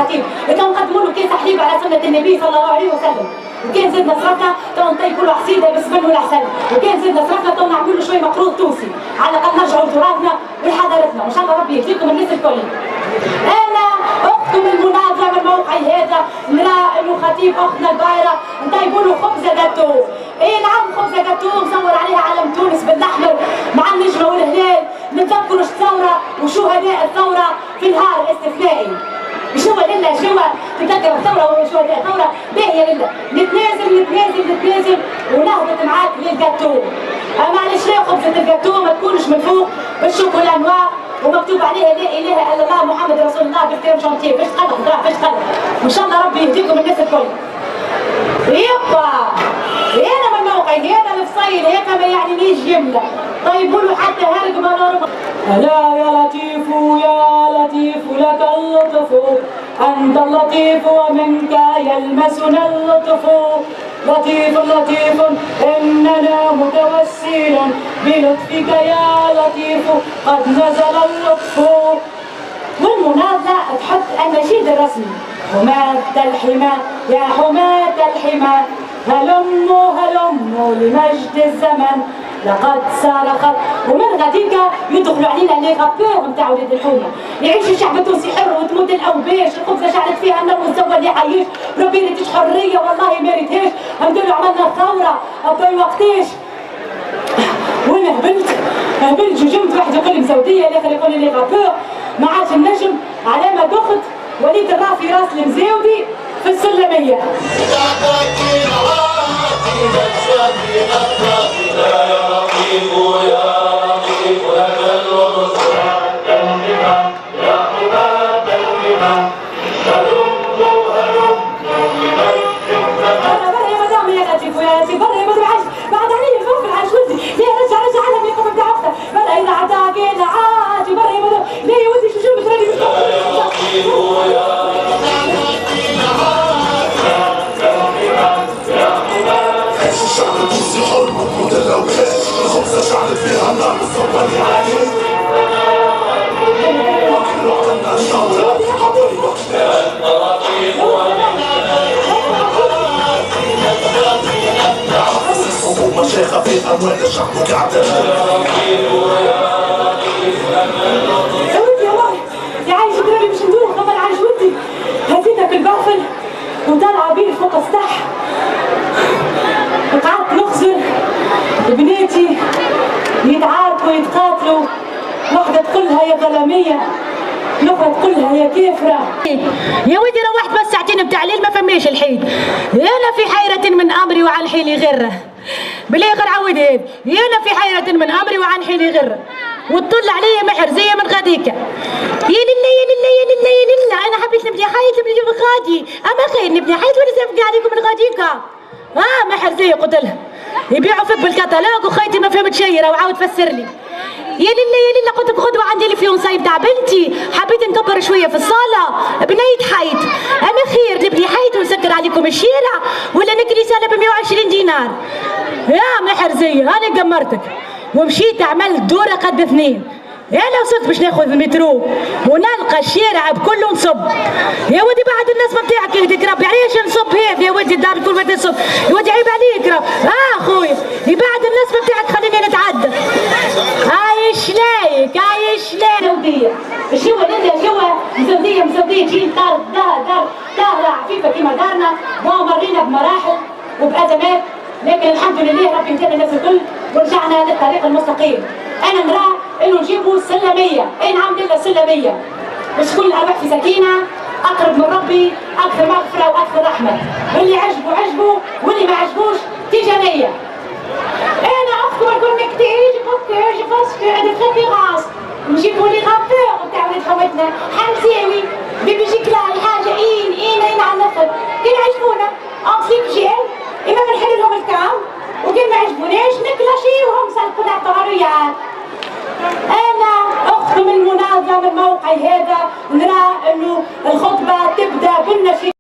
الخطيب، كانوا نقدموا له كاس حليب على سنه النبي صلى الله عليه وسلم، وكان زدنا صرفنا تو نطيبوا له حصيده بالسمن والعسل، وكان زدنا صرفنا تو نعملوا له شويه مقروض تونسي، على الاقل نرجعوا لتراثنا ولحضارتنا، وان شاء الله ربي يهديكم الناس الكل. انا اختم المناظره من موقعي هذا، نرى انه خطيب اختنا البايره نطيبوا له خبزه جاتو. اي نعم خبزه جاتو مصور عليها علم تونس بالاحمر مع النجمه والهلال، نتذكروا الثوره وشهداء الثوره في نهار استثنائي. شنو لله شنو تتذكر الثوره وشهداء الثوره باهيه لله، نتنازل ونهبط معاك للجاتو. معلش لا خبزه الجاتو ما تكونش من فوق بالشوكولا نوار ومكتوب عليها لا اله الا الله محمد رسول الله بالكريم شونتيه، فاش تقدر فاش تقدر، وان شاء الله ربي يهديكم الناس الكل. يبا انا من موقعي هذا الفصيل هيك ما يعنينيش جمله، طيبوا له حتى هرق ما نرمى. ألا يا لطيف يا لطيف لك اللطف، أنت اللطيف ومنك يلمسنا اللطف، لطيف لطيف إننا متوسل بلطفك يا لطيف قد نزل اللطف. والمناظرة تحط النشيد الرسمي، حماة الحمى يا حماة الحمى، هلموا هلموا لمجد الزمن لقد سار خط. ومن غاديكا يدخلوا علينا لي غابور نتاع ولاد الحومه، يعيش الشعب التونسي حر وتموت الاوباش، الخبزه شعلت فيها النار والزوال اللي عايش، ربي ريتش حريه والله ما ريتهاش، هنديروا عملنا ثوره أبي وقتاش. وانا هبلت وجمت واحد يقول لي مسوديه، الاخر يقول لي غابور، ما عادش النجم على ما دخت وليد الرافي راس المزاودي في السلميه. مشايخ في اموال الشعب قاعده. يا ودي والله يا عايش دراري مش ندور خبر عايش ودي، هزيتك البافل وطالعه بيه فوق السطح، وقعدت نخزر بناتي يتعاركوا يتقاتلوا، واحده تقولها يا ظلاميه، الاخرى تقولها يا كافره. يا ودي روحت بس ساعتين بتاع الليل ما فماش الحيد، انا في حيره من امري وعن حيلي غره، بالاخر عود هذا، انا في حيره من امري وعن حيلي غره، وتطل عليا محرزيه من غاديكا. يا لله يا لله يا لله يا لله، انا حبيت نبني حيط نبني من غادي، اما خير نبني حيط ولا سابقى عليكم من غاديكا. محرزيه قلت لها يبيعوا فيك بالكتالوج وخيتي ما فهمت شيء وعاود فسر لي. يا لله يا لله قلت بغدوه عندي الفيونساي بتاع بنتي، حبيت نكبر شويه في الصاله، بنيت حيط، اما خير نبني حيط ونسكر عليكم الشارع ولا نكري صاله ب 120 دينار. يا محرزيه انا قمرتك ومشيت عملت دوره قد اثنين، انا وصلت باش ناخذ المترو ونلقى الشارع بكله نصب. يا ودي بعد الناس ما بتاعك يهديك ربي، علاش نصب هيك يا ودي الدار كل ما تصب، يا ودي عيب عليك رب. خويا بعد الناس ما بتاعك خليني نتعدى. عايش لايك عايش لايك. مزوديه شو لله شو مزوديه تجي دار عفيفه كيما دارنا، ومرينا بمراحل وبازمات، لكن الحمد لله ربي هدانا الناس الكل ورجعنا للطريق المستقيم. انا نرى انه نجيبوا سلميه، اي نعم لله سلميه، باش كل الارواح في سكينه، اقرب من ربي، اكثر مغفره واكثر رحمه، واللي عجبه واللي ما عجبوش تيجانيه. انا اختكم نقول لك تيجي فاسكو هذا كونفيرونس، نجيبوا لي غابور تاع ولاد حومتنا، حمزاوي، بيبي جيكلا الحاجه اين على الاخر، كي يعجبونا انصيب جيل، اما بنحل لهم الكام، وكي ما عجبوناش نكلاشيوهم سالكوا على الطهريات. أنا أختم المناظرة من موقعي هذا، نرى إنه الخطبة تبدأ بالنشيد.